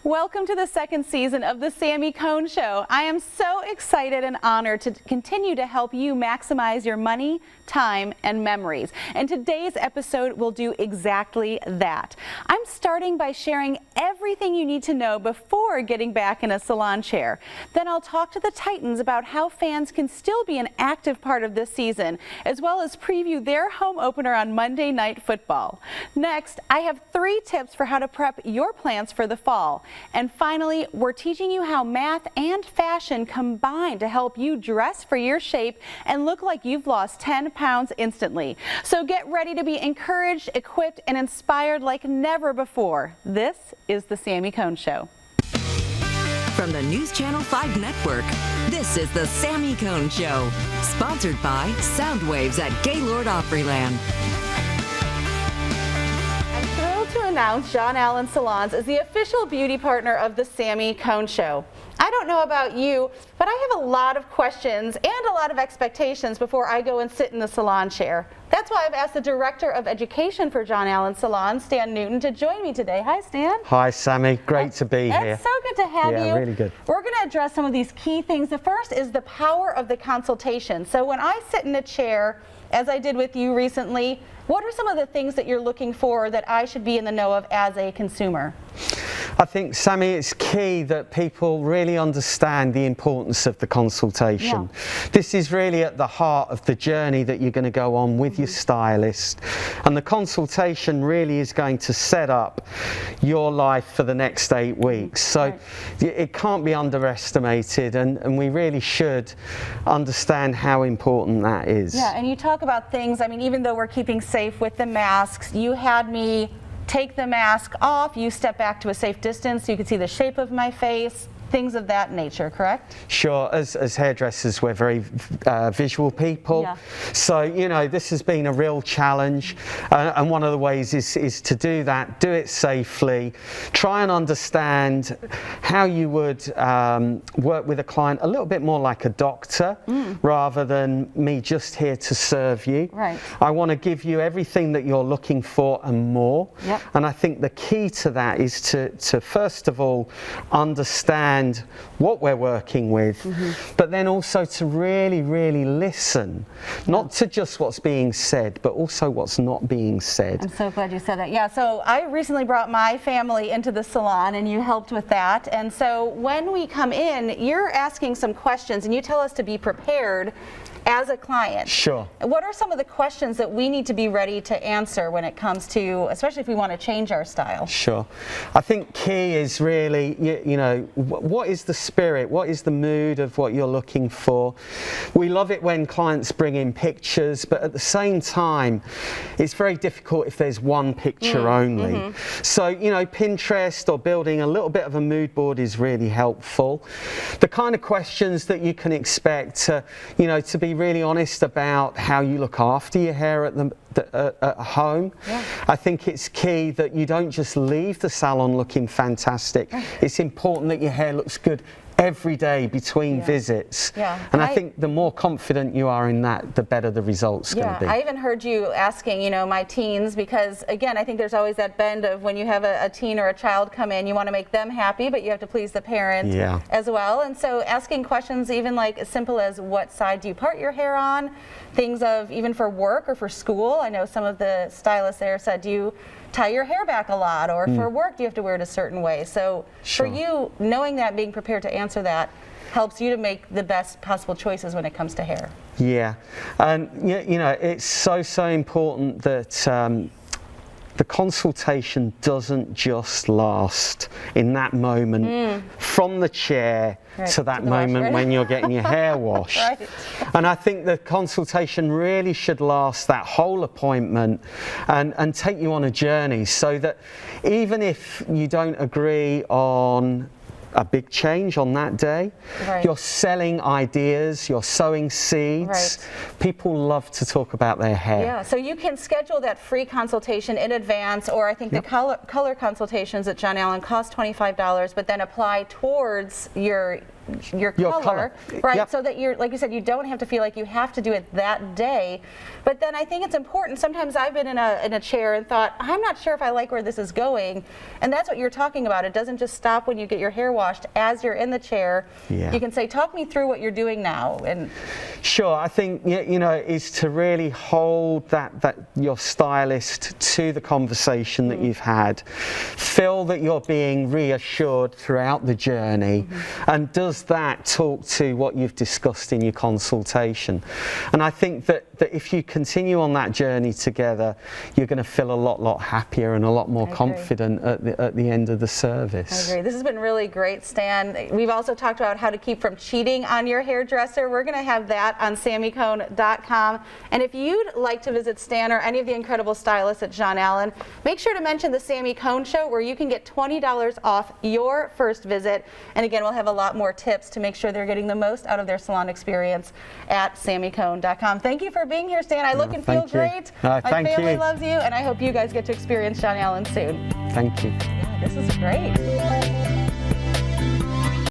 Welcome to the second season of the Sami Cone Show. I am so excited and honored to continue to help you maximize your money, time, and memories. And today's episode will do exactly that. I'm starting by sharing everything you need to know before getting back in a salon chair. Then I'll talk to the Titans about how fans can still be an active part of this season, as well as preview their home opener on Monday Night Football. Next, I have 3 tips for how to prep your plants for the fall. And finally, we're teaching you how math and fashion combine to help you dress for your shape and look like you've lost 10 pounds instantly. So get ready to be encouraged, equipped, and inspired like never before. This is the Sami Cone Show. From the News Channel 5 Network, this is the Sami Cone Show, sponsored by Soundwaves at Gaylord Opryland. To announce John Allen Salons is the official beauty partner of the Sami Cone Show. I don't know about you, but I have a lot of questions and a lot of expectations before I go and sit in the salon chair. That's why I've asked the Director of Education for John Allen Salons, Stan Newton, to join me today. Hi, Stan. Hi, Sami. Great to be here. It's so good to have you. Yeah, really good. We're going to address some of these key things. The first is the power of the consultation. So when I sit in a chair, as I did with you recently, what are some of the things that you're looking for that I should be in the know of as a consumer? I think, Sami, it's key that people really understand the importance of the consultation. Yeah. This is really at the heart of the journey that you're going to go on with your stylist. And the consultation really is going to set up your life for the next 8 weeks. So it can't be underestimated, and we really should understand how important that is. Yeah, and you talk about things, I mean, even though we're keeping safe with the masks, you had me take the mask off, you step back to a safe distance so you can see the shape of my face, things of that nature, correct? Sure. As hairdressers, we're very visual people. Yeah. So, you know, this has been a real challenge. And one of the ways is to do that, do it safely, try and understand how you would work with a client a little bit more like a doctor rather than me just here to serve you. Right. I want to give you everything that you're looking for and more. Yep. And I think the key to that is to first of all understand what we're working with, but then also to really listen, not to just what's being said, but also what's not being said. I'm so glad you said that. Yeah, so I recently brought my family into the salon and you helped with that. And so when we come in, you're asking some questions and you tell us to be prepared as a client. Sure. What are some of the questions that we need to be ready to answer when it comes to, especially if we want to change our style? Sure. I think key is really, you know, what is the spirit? What is the mood of what you're looking for? We love it when clients bring in pictures, but at the same time, it's very difficult if there's one picture only. So, you know, Pinterest or building a little bit of a mood board is really helpful. The kind of questions that you can expect to, you know, to be really honest about how you look after your hair at home. Yeah. I think it's key that you don't just leave the salon looking fantastic. It's important that your hair looks good every day between visits. Yeah. And I think the more confident you are in that, the better the results going to be. I even heard you asking, you know, my teens, because again, I think there's always that bend of when you have a teen or a child come in, you want to make them happy, but you have to please the parent as well. And so asking questions even like as simple as what side do you part your hair on? Things of even for work or for school. I know some of the stylists there said, do you tie your hair back a lot, or for work do you have to wear it a certain way? So for you, knowing that, being prepared to answer that helps you to make the best possible choices when it comes to hair. Yeah, and you know, it's so important that the consultation doesn't just last in that moment from the chair to that moment when you're getting your hair washed. And I think the consultation really should last that whole appointment and take you on a journey, so that even if you don't agree on a big change on that day. Right. You're selling ideas, you're sowing seeds. Right. People love to talk about their hair. Yeah, so you can schedule that free consultation in advance, or I think the color consultations at John Allen cost $25, but then apply towards your color, right? Yep. So that you're, like you said, you don't have to feel like you have to do it that day. But then I think it's important. Sometimes I've been in a chair and thought, I'm not sure if I like where this is going, and that's what you're talking about. It doesn't just stop when you get your hair washed. As you're in the chair, Yeah. you can say, talk me through what you're doing now. And Sure, I think is to really hold that your stylist to the conversation that you've had. Feel that you're being reassured throughout the journey, and does that talk to what you've discussed in your consultation? And I think that if you continue on that journey together, you're going to feel a lot happier and a lot more confident at the end of the service. I agree. This has been really great, Stan. We've also talked about how to keep from cheating on your hairdresser. We're going to have that on samicone.com. And if you'd like to visit Stan or any of the incredible stylists at John Allen, make sure to mention the Sami Cone Show, where you can get $20 off your first visit. And again, we'll have a lot more tips to make sure they're getting the most out of their salon experience at samicone.com. Thank you for being here, Stan. I look and feel great. My family loves you, and I hope you guys get to experience John Allen soon. Thank you. Yeah, this is great.